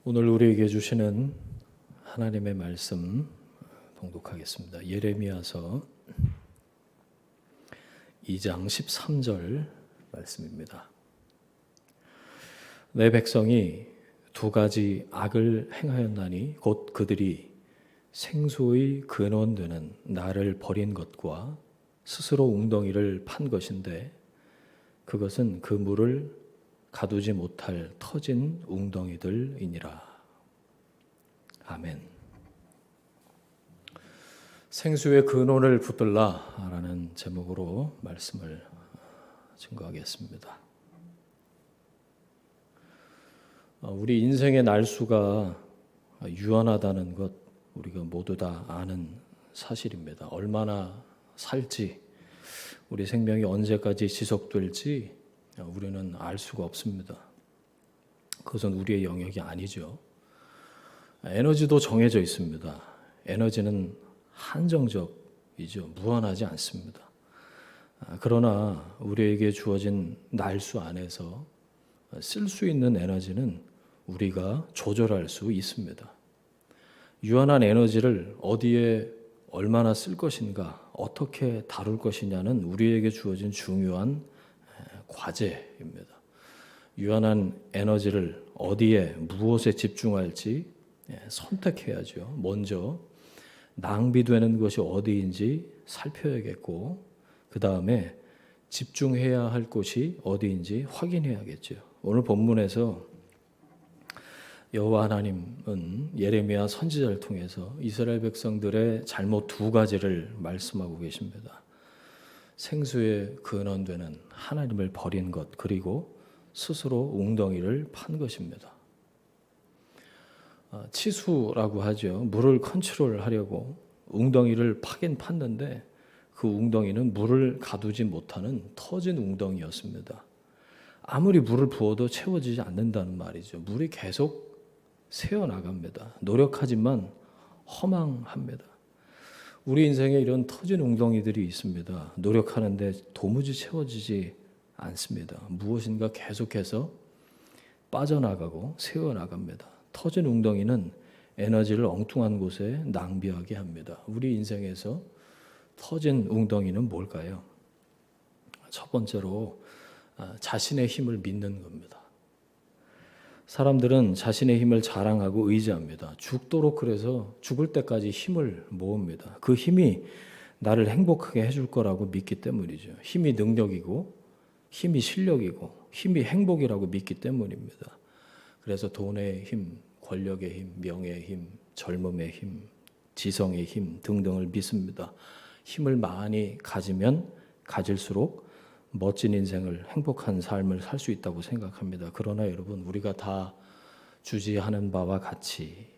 오늘 우리에게 주시는 하나님의 말씀 봉독하겠습니다. 예레미야서 2장 13절 말씀입니다. 내 백성이 두 가지 악을 행하였나니 곧 그들이 생수의 근원되는 나를 버린 것과 스스로 웅덩이를 판 것인데 그것은 그 물을 가두지 못할 터진 웅덩이들이니라. 아멘. 생수의 근원을 붙들라라는 제목으로 말씀을 증거하겠습니다. 우리 인생의 날수가 유한하다는 것 우리가 모두 다 아는 사실입니다. 얼마나 살지, 우리 생명이 언제까지 지속될지 우리는 알 수가 없습니다. 그것은 우리의 영역이 아니죠. 에너지도 정해져 있습니다. 에너지는 한정적이죠. 무한하지 않습니다. 그러나 우리에게 주어진 날수 안에서 쓸 수 있는 에너지는 우리가 조절할 수 있습니다. 유한한 에너지를 어디에 얼마나 쓸 것인가, 어떻게 다룰 것이냐는 우리에게 주어진 중요한 과제입니다. 유한한 에너지를 어디에 무엇에 집중할지 선택해야죠. 먼저 낭비되는 것이 어디인지 살펴야겠고 그 다음에 집중해야 할 곳이 어디인지 확인해야겠죠. 오늘 본문에서 여호와 하나님은 예레미야 선지자를 통해서 이스라엘 백성들의 잘못 두 가지를 말씀하고 계십니다. 생수의 근원되는 하나님을 버린 것, 그리고 스스로 웅덩이를 판 것입니다. 치수라고 하죠. 물을 컨트롤하려고 웅덩이를 파긴 팠는데 그 웅덩이는 물을 가두지 못하는 터진 웅덩이였습니다. 아무리 물을 부어도 채워지지 않는다는 말이죠. 물이 계속 새어나갑니다. 노력하지만 허망합니다. 우리 인생에 이런 터진 웅덩이들이 있습니다. 노력하는데 도무지 채워지지 않습니다. 무엇인가 계속해서 빠져나가고 새어나갑니다. 터진 웅덩이는 에너지를 엉뚱한 곳에 낭비하게 합니다. 우리 인생에서 터진 웅덩이는 뭘까요? 첫 번째로 자신의 힘을 믿는 겁니다. 사람들은 자신의 힘을 자랑하고 의지합니다. 죽도록 그래서 죽을 때까지 힘을 모읍니다. 그 힘이 나를 행복하게 해줄 거라고 믿기 때문이죠. 힘이 능력이고 힘이 실력이고 힘이 행복이라고 믿기 때문입니다. 그래서 돈의 힘, 권력의 힘, 명예의 힘, 젊음의 힘, 지성의 힘 등등을 믿습니다. 힘을 많이 가지면 가질수록 멋진 인생을, 행복한 삶을 살 수 있다고 생각합니다. 그러나 여러분, 우리가 다 주지하는 바와 같이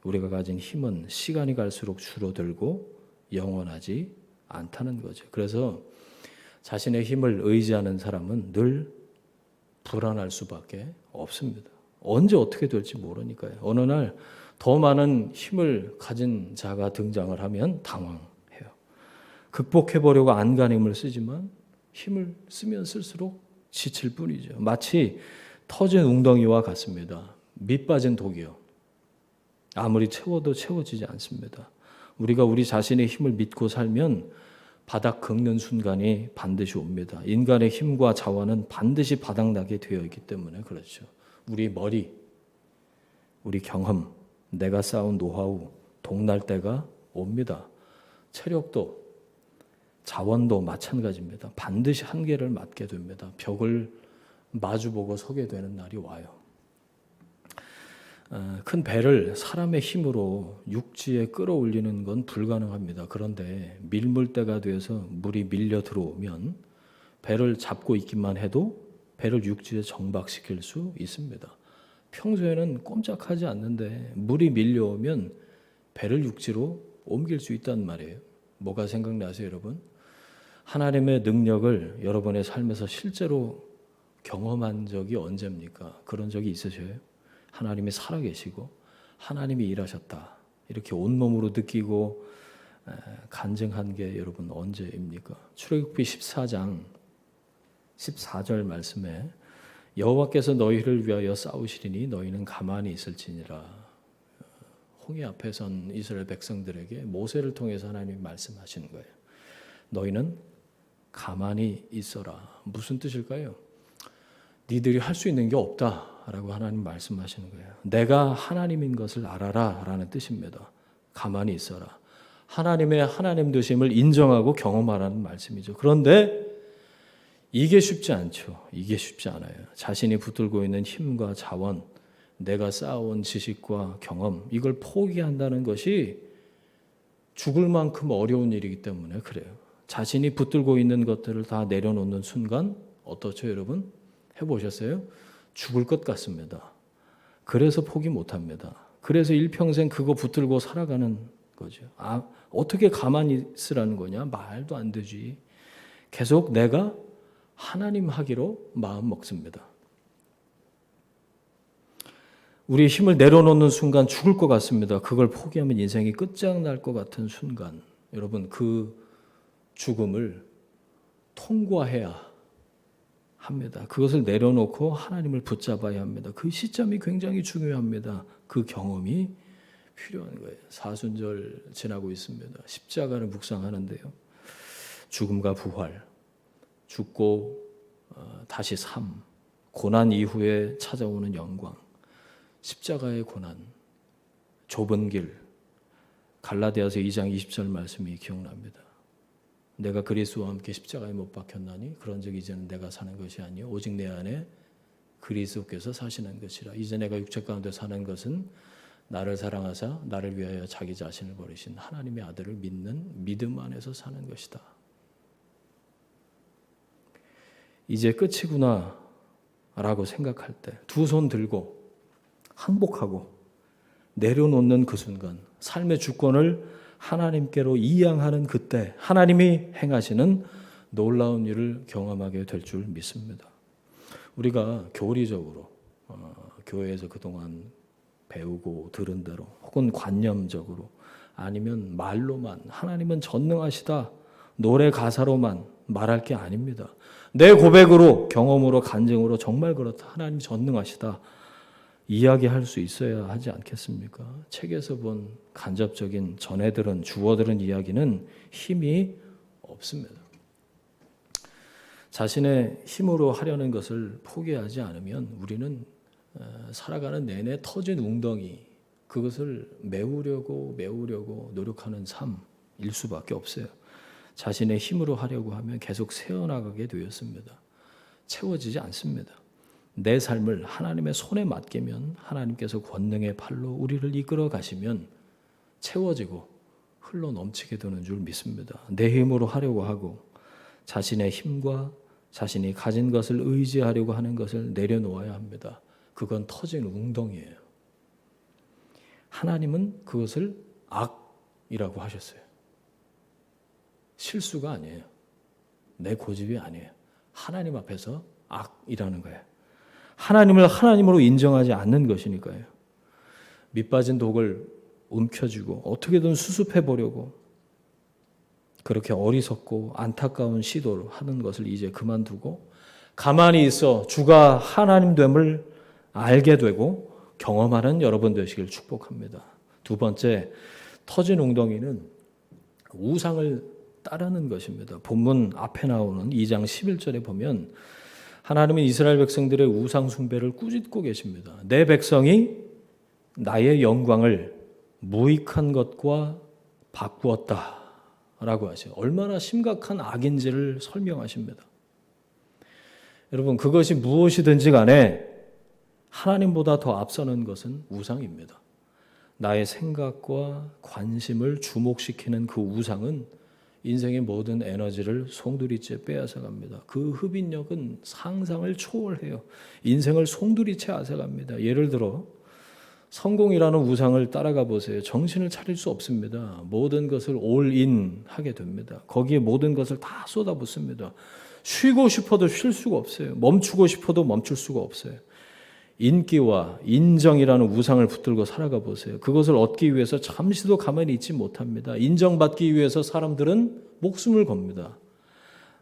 우리가 가진 힘은 시간이 갈수록 줄어들고 영원하지 않다는 거죠. 그래서 자신의 힘을 의지하는 사람은 늘 불안할 수밖에 없습니다. 언제 어떻게 될지 모르니까요. 어느 날 더 많은 힘을 가진 자가 등장을 하면 당황해요. 극복해보려고 안간힘을 쓰지만 힘을 쓰면 쓸수록 지칠 뿐이죠. 마치 터진 웅덩이와 같습니다. 밑 빠진 독이요. 아무리 채워도 채워지지 않습니다. 우리가 우리 자신의 힘을 믿고 살면 바닥 긁는 순간이 반드시 옵니다. 인간의 힘과 자원은 반드시 바닥나게 되어 있기 때문에 그렇죠. 우리 머리, 우리 경험, 내가 쌓은 노하우, 동날 때가 옵니다. 체력도 자원도 마찬가지입니다. 반드시 한계를 맞게 됩니다. 벽을 마주보고 서게 되는 날이 와요. 큰 배를 사람의 힘으로 육지에 끌어올리는 건 불가능합니다. 그런데 밀물대가 돼서 물이 밀려 들어오면 배를 잡고 있기만 해도 배를 육지에 정박시킬 수 있습니다. 평소에는 꼼짝하지 않는데 물이 밀려오면 배를 육지로 옮길 수 있단 말이에요. 뭐가 생각나세요, 여러분? 하나님의 능력을 여러분의 삶에서 실제로 경험한 적이 언제입니까? 그런 적이 있으셔요? 하나님이 살아계시고 하나님이 일하셨다 이렇게 온몸으로 느끼고 간증한 게 여러분 언제입니까? 출애굽기 14장 14절 말씀에 여호와께서 너희를 위하여 싸우시리니 너희는 가만히 있을지니라. 홍해 앞에 선 이스라엘 백성들에게 모세를 통해서 하나님이 말씀하시는 거예요. 너희는 가만히 있어라. 무슨 뜻일까요? 니들이 할 수 있는 게 없다라고 하나님 말씀하시는 거예요. 내가 하나님인 것을 알아라 라는 뜻입니다. 가만히 있어라. 하나님의 하나님 되심을 인정하고 경험하라는 말씀이죠. 그런데 이게 쉽지 않죠. 이게 쉽지 않아요. 자신이 붙들고 있는 힘과 자원, 내가 쌓아온 지식과 경험, 이걸 포기한다는 것이 죽을 만큼 어려운 일이기 때문에 그래요. 자신이 붙들고 있는 것들을 다 내려놓는 순간 어떻죠, 여러분? 해보셨어요? 죽을 것 같습니다. 그래서 포기 못합니다. 그래서 일평생 그거 붙들고 살아가는 거죠. 어떻게 가만히 있으라는 거냐? 말도 안 되지. 계속 내가 하나님 하기로 마음 먹습니다. 우리의 힘을 내려놓는 순간 죽을 것 같습니다. 그걸 포기하면 인생이 끝장날 것 같은 순간, 여러분 그 죽음을 통과해야 합니다. 그것을 내려놓고 하나님을 붙잡아야 합니다. 그 시점이 굉장히 중요합니다. 그 경험이 필요한 거예요. 사순절 지나고 있습니다. 십자가를 묵상하는데요. 죽음과 부활, 죽고 다시 삶, 고난 이후에 찾아오는 영광, 십자가의 고난, 좁은 길, 갈라디아서 2장 20절 말씀이 기억납니다. 내가 그리스도와 함께 십자가에 못 박혔나니 그런즉 이제는 내가 사는 것이 아니요 오직 내 안에 그리스도께서 사시는 것이라. 이제 내가 육체 가운데 사는 것은 나를 사랑하사 나를 위하여 자기 자신을 버리신 하나님의 아들을 믿는 믿음 안에서 사는 것이다. 이제 끝이구나 라고 생각할 때 두 손 들고 항복하고 내려놓는 그 순간, 삶의 주권을 하나님께로 이양하는 그때 하나님이 행하시는 놀라운 일을 경험하게 될 줄 믿습니다. 우리가 교리적으로 교회에서 그동안 배우고 들은 대로 혹은 관념적으로 아니면 말로만 하나님은 전능하시다, 노래 가사로만 말할 게 아닙니다. 내 고백으로, 경험으로, 간증으로 정말 그렇다, 하나님 전능하시다 이야기할 수 있어야 하지 않겠습니까? 책에서 본 간접적인 전해들은, 주워들은 이야기는 힘이 없습니다. 자신의 힘으로 하려는 것을 포기하지 않으면 우리는 살아가는 내내 터진 웅덩이, 그것을 메우려고 노력하는 삶일 수밖에 없어요. 자신의 힘으로 하려고 하면 계속 새어나가게 되었습니다. 채워지지 않습니다. 내 삶을 하나님의 손에 맡기면 하나님께서 권능의 팔로 우리를 이끌어 가시면 채워지고 흘러 넘치게 되는 줄 믿습니다. 내 힘으로 하려고 하고 자신의 힘과 자신이 가진 것을 의지하려고 하는 것을 내려놓아야 합니다. 그건 터진 웅덩이에요. 하나님은 그것을 악이라고 하셨어요. 실수가 아니에요. 내 고집이 아니에요. 하나님 앞에서 악이라는 거예요. 하나님을 하나님으로 인정하지 않는 것이니까요. 밑빠진 독을 움켜쥐고 어떻게든 수습해 보려고 그렇게 어리석고 안타까운 시도를 하는 것을 이제 그만두고 가만히 있어 주가 하나님됨을 알게 되고 경험하는 여러분 되시길 축복합니다. 두 번째, 터진 웅덩이는 우상을 따르는 것입니다. 본문 앞에 나오는 2장 11절에 보면 하나님은 이스라엘 백성들의 우상 숭배를 꾸짖고 계십니다. 내 백성이 나의 영광을 무익한 것과 바꾸었다 라고 하셔요. 얼마나 심각한 악인지를 설명하십니다. 여러분, 그것이 무엇이든지 간에 하나님보다 더 앞서는 것은 우상입니다. 나의 생각과 관심을 주목시키는 그 우상은 인생의 모든 에너지를 송두리째 빼앗아갑니다. 그 흡인력은 상상을 초월해요. 인생을 송두리째 앗아갑니다. 예를 들어 성공이라는 우상을 따라가 보세요. 정신을 차릴 수 없습니다. 모든 것을 올인 하게 됩니다. 거기에 모든 것을 다 쏟아붓습니다. 쉬고 싶어도 쉴 수가 없어요. 멈추고 싶어도 멈출 수가 없어요. 인기와 인정이라는 우상을 붙들고 살아가 보세요. 그것을 얻기 위해서 잠시도 가만히 있지 못합니다. 인정받기 위해서 사람들은 목숨을 겁니다.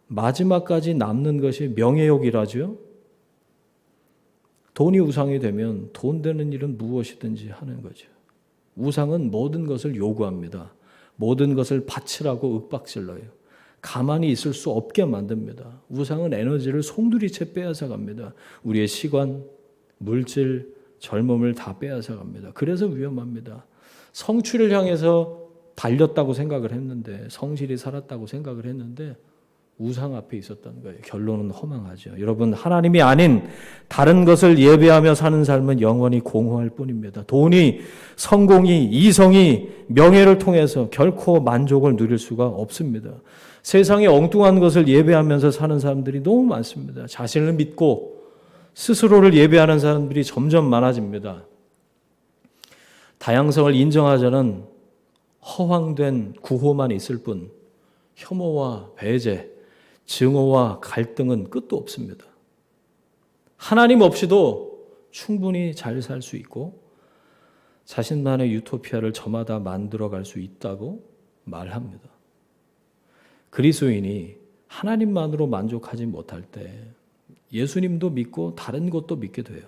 마지막까지 남는 것이 명예욕이라죠. 돈이 우상이 되면 돈 되는 일은 무엇이든지 하는 거죠. 우상은 모든 것을 요구합니다. 모든 것을 바치라고 윽박질러요. 가만히 있을 수 없게 만듭니다. 우상은 에너지를 송두리째 빼앗아 갑니다. 우리의 시간, 물질, 젊음을 다 빼앗아 갑니다. 그래서 위험합니다. 성취를 향해서 달렸다고 생각을 했는데, 성실히 살았다고 생각을 했는데 우상 앞에 있었던 거예요. 결론은 허망하죠. 여러분, 하나님이 아닌 다른 것을 예배하며 사는 삶은 영원히 공허할 뿐입니다. 돈이, 성공이, 이성이, 명예를 통해서 결코 만족을 누릴 수가 없습니다. 세상에 엉뚱한 것을 예배하면서 사는 사람들이 너무 많습니다. 자신을 믿고 스스로를 예배하는 사람들이 점점 많아집니다. 다양성을 인정하자는 허황된 구호만 있을 뿐 혐오와 배제, 증오와 갈등은 끝도 없습니다. 하나님 없이도 충분히 잘 살 수 있고 자신만의 유토피아를 저마다 만들어갈 수 있다고 말합니다. 그리스도인이 하나님만으로 만족하지 못할 때 예수님도 믿고 다른 것도 믿게 돼요.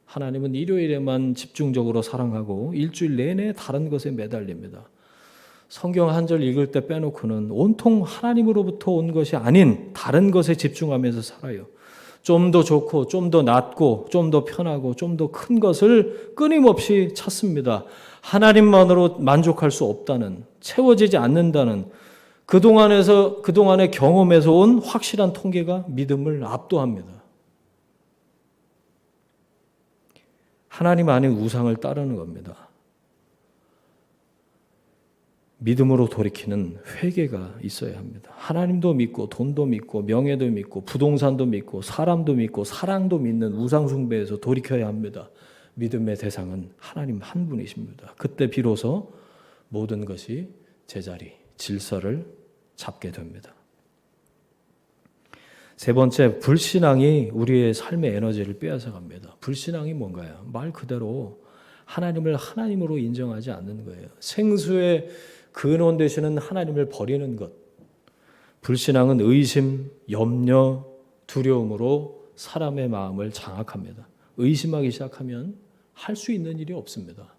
하나님은 일요일에만 집중적으로 사랑하고 일주일 내내 다른 것에 매달립니다. 성경 한 절 읽을 때 빼놓고는 온통 하나님으로부터 온 것이 아닌 다른 것에 집중하면서 살아요. 좀 더 좋고 좀 더 낫고 좀 더 편하고 좀 더 큰 것을 끊임없이 찾습니다. 하나님만으로 만족할 수 없다는, 채워지지 않는다는 그동안의 경험에서 온 확실한 통계가 믿음을 압도합니다. 하나님 아닌 우상을 따르는 겁니다. 믿음으로 돌이키는 회개가 있어야 합니다. 하나님도 믿고 돈도 믿고 명예도 믿고 부동산도 믿고 사람도 믿고 사랑도 믿는 우상 숭배에서 돌이켜야 합니다. 믿음의 대상은 하나님 한 분이십니다. 그때 비로소 모든 것이 제자리, 질서를 잡게 됩니다. 세 번째, 불신앙이 우리의 삶의 에너지를 빼앗아 갑니다. 불신앙이 뭔가요? 말 그대로 하나님을 하나님으로 인정하지 않는 거예요. 생수의 근원 되시는 하나님을 버리는 것. 불신앙은 의심, 염려, 두려움으로 사람의 마음을 장악합니다. 의심하기 시작하면 할 수 있는 일이 없습니다.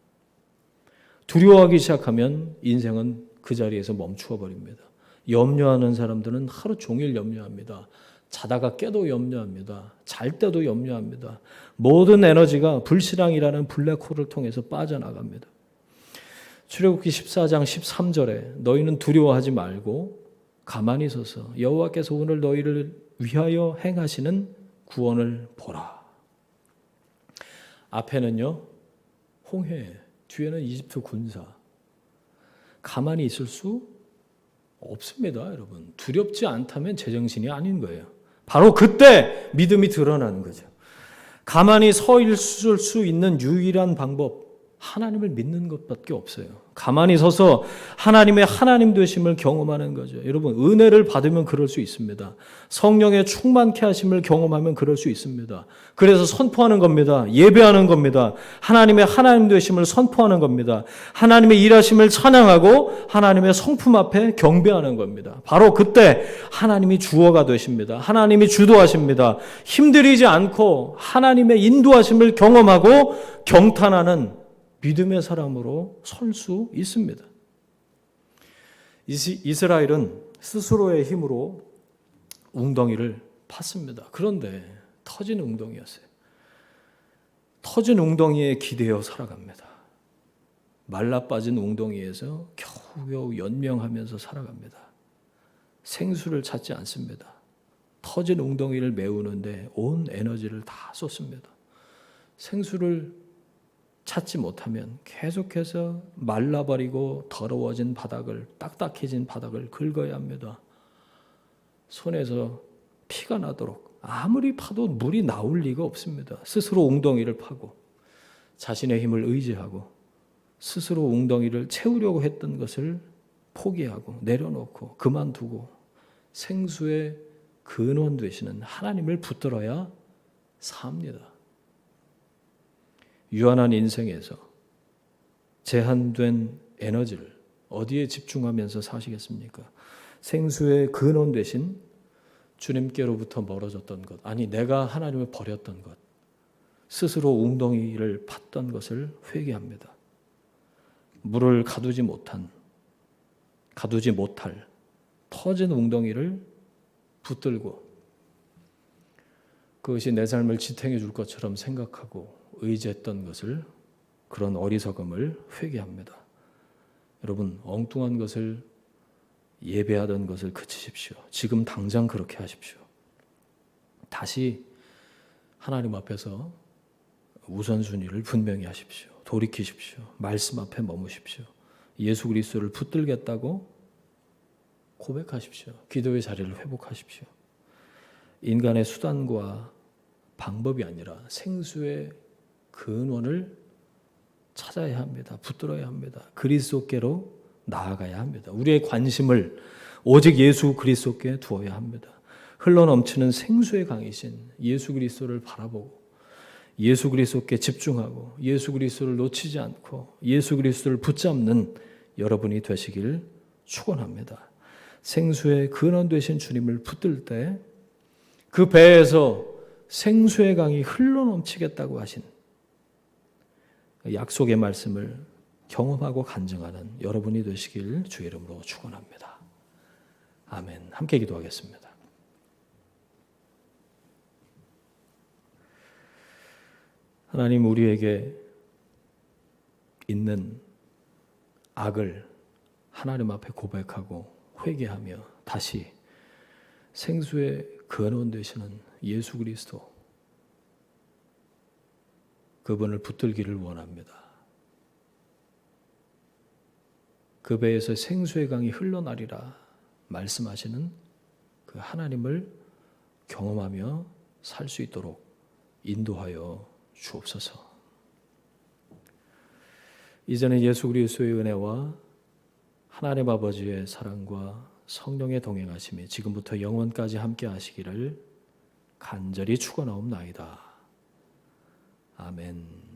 두려워하기 시작하면 인생은 그 자리에서 멈추어 버립니다. 염려하는 사람들은 하루 종일 염려합니다. 자다가 깨도 염려합니다. 잘 때도 염려합니다. 모든 에너지가 불신앙이라는 블랙홀을 통해서 빠져나갑니다. 출애굽기 14장 13절에 너희는 두려워하지 말고 가만히 서서 여호와께서 오늘 너희를 위하여 행하시는 구원을 보라. 앞에는요 홍해, 뒤에는 이집트 군사. 가만히 있을 수 없습니다, 여러분. 두렵지 않다면 제정신이 아닌 거예요. 바로 그때 믿음이 드러나는 거죠. 가만히 서 있을 수 있는 유일한 방법, 하나님을 믿는 것밖에 없어요. 가만히 서서 하나님의 하나님 되심을 경험하는 거죠. 여러분, 은혜를 받으면 그럴 수 있습니다. 성령의 충만케 하심을 경험하면 그럴 수 있습니다. 그래서 선포하는 겁니다. 예배하는 겁니다. 하나님의 하나님 되심을 선포하는 겁니다. 하나님의 일하심을 찬양하고 하나님의 성품 앞에 경배하는 겁니다. 바로 그때 하나님이 주어가 되십니다. 하나님이 주도하십니다. 힘들이지 않고 하나님의 인도하심을 경험하고 경탄하는 믿음의 사람으로 설 수 있습니다. 이스라엘은 스스로의 힘으로 웅덩이를 팠습니다. 그런데 터진 웅덩이였어요. 터진 웅덩이에 기대어 살아갑니다. 말라빠진 웅덩이에서 겨우겨우 연명하면서 살아갑니다. 생수를 찾지 않습니다. 터진 웅덩이를 메우는데 온 에너지를 다 쏟습니다. 생수를 찾지 못하면 계속해서 말라버리고 더러워진 바닥을, 딱딱해진 바닥을 긁어야 합니다. 손에서 피가 나도록 아무리 파도 물이 나올 리가 없습니다. 스스로 웅덩이를 파고 자신의 힘을 의지하고 스스로 웅덩이를 채우려고 했던 것을 포기하고 내려놓고 그만두고 생수의 근원 되시는 하나님을 붙들어야 삽니다. 유한한 인생에서 제한된 에너지를 어디에 집중하면서 사시겠습니까? 생수의 근원 되신 주님께로부터 멀어졌던 것, 아니 내가 하나님을 버렸던 것, 스스로 웅덩이를 팠던 것을 회개합니다. 물을 가두지 못할 터진 웅덩이를 붙들고 그것이 내 삶을 지탱해 줄 것처럼 생각하고 의지했던 것을, 그런 어리석음을 회개합니다. 여러분, 엉뚱한 것을 예배하던 것을 그치십시오. 지금 당장 그렇게 하십시오. 다시 하나님 앞에서 우선순위를 분명히 하십시오. 돌이키십시오. 말씀 앞에 머무십시오. 예수 그리스도를 붙들겠다고 고백하십시오. 기도의 자리를 회복하십시오. 인간의 수단과 방법이 아니라 생수의 근원을 찾아야 합니다. 붙들어야 합니다. 그리스도께로 나아가야 합니다. 우리의 관심을 오직 예수 그리스도께 두어야 합니다. 흘러넘치는 생수의 강이신 예수 그리스도를 바라보고 예수 그리스도께 집중하고 예수 그리스도를 놓치지 않고 예수 그리스도를 붙잡는 여러분이 되시길 축원합니다. 생수의 근원 되신 주님을 붙들 때 그 배에서 생수의 강이 흘러넘치겠다고 하신 약속의 말씀을 경험하고 간증하는 여러분이 되시길 주의 이름으로 축원합니다. 아멘. 함께 기도하겠습니다. 하나님, 우리에게 있는 악을 하나님 앞에 고백하고 회개하며 다시 생수의 근원 되시는 예수 그리스도, 그분을 붙들기를 원합니다. 그 배에서 생수의 강이 흘러나리라 말씀하시는 그 하나님을 경험하며 살 수 있도록 인도하여 주옵소서. 이제는 예수 그리스도의 은혜와 하나님 아버지의 사랑과 성령의 동행하심이 지금부터 영원까지 함께 하시기를 간절히 축원하옵나이다. 아멘.